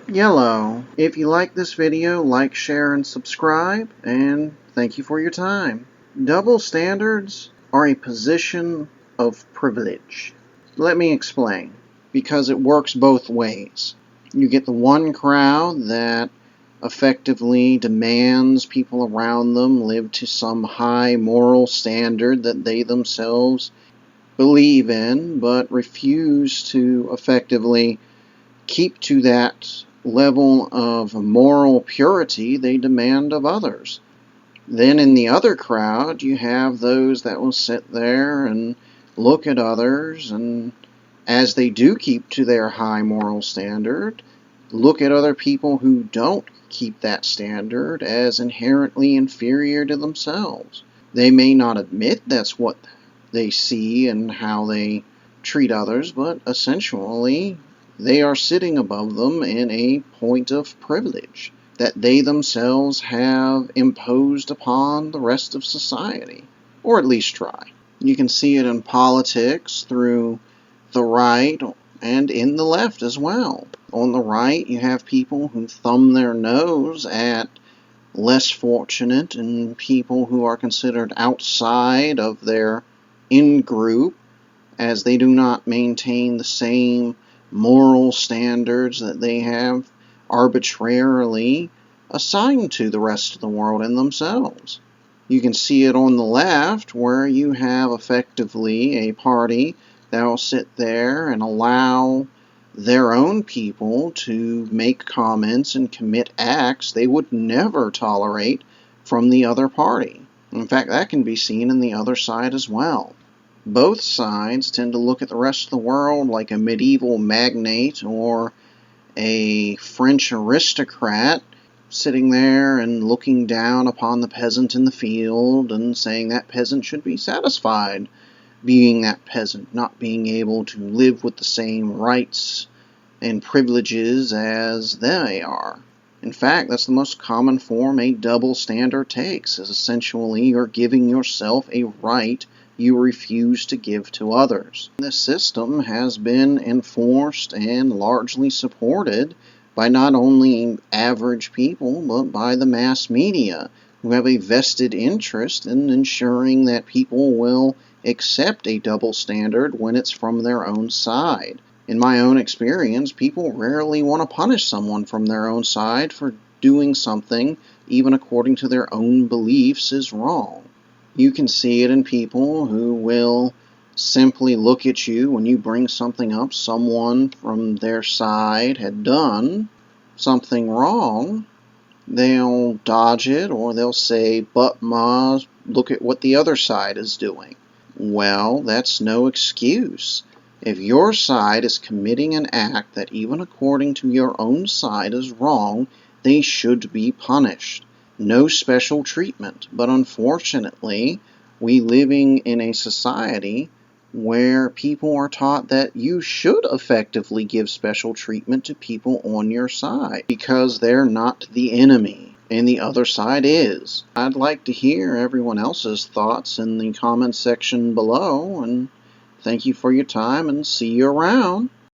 Yellow. If you like this video, like, share, and subscribe, and thank you for your time. Double standards are a position of privilege. Let me explain. Because it works both ways. You get the one crowd that effectively demands people around them live to some high moral standard that they themselves believe in, but refuse to effectively keep to that level of moral purity they demand of others. Then in the other crowd, you have those that will sit there and look at others, and as they do keep to their high moral standard, look at other people who don't keep that standard as inherently inferior to themselves. They may not admit that's what they see and how they treat others, but essentially they are sitting above them in a point of privilege that they themselves have imposed upon the rest of society, or at least try. You can see it in politics through the right and in the left as well. On the right, you have people who thumb their nose at less fortunate and people who are considered outside of their in-group, as they do not maintain the same moral standards that they have arbitrarily assigned to the rest of the world and themselves. You can see it on the left, where you have effectively a party that will sit there and allow their own people to make comments and commit acts they would never tolerate from the other party. In fact, that can be seen in the other side as well. Both sides tend to look at the rest of the world like a medieval magnate or a French aristocrat sitting there and looking down upon the peasant in the field and saying that peasant should be satisfied being that peasant, not being able to live with the same rights and privileges as they are. In fact, that's the most common form a double standard takes, is essentially you're giving yourself a right you refuse to give to others. This system has been enforced and largely supported by not only average people, but by the mass media, who have a vested interest in ensuring that people will accept a double standard when it's from their own side. In my own experience, people rarely want to punish someone from their own side for doing something, even according to their own beliefs, is wrong. You can see it in people who will simply look at you when you bring something up someone from their side had done something wrong. They'll dodge it, or they'll say, "But ma, look at what the other side is doing." Well, that's no excuse. If your side is committing an act that even according to your own side is wrong, they should be punished. No special treatment. But unfortunately, we living in a society where people are taught that you should effectively give special treatment to people on your side because they're not the enemy and the other side is. I'd like to hear everyone else's thoughts in the comments section below, and thank you for your time and see you around.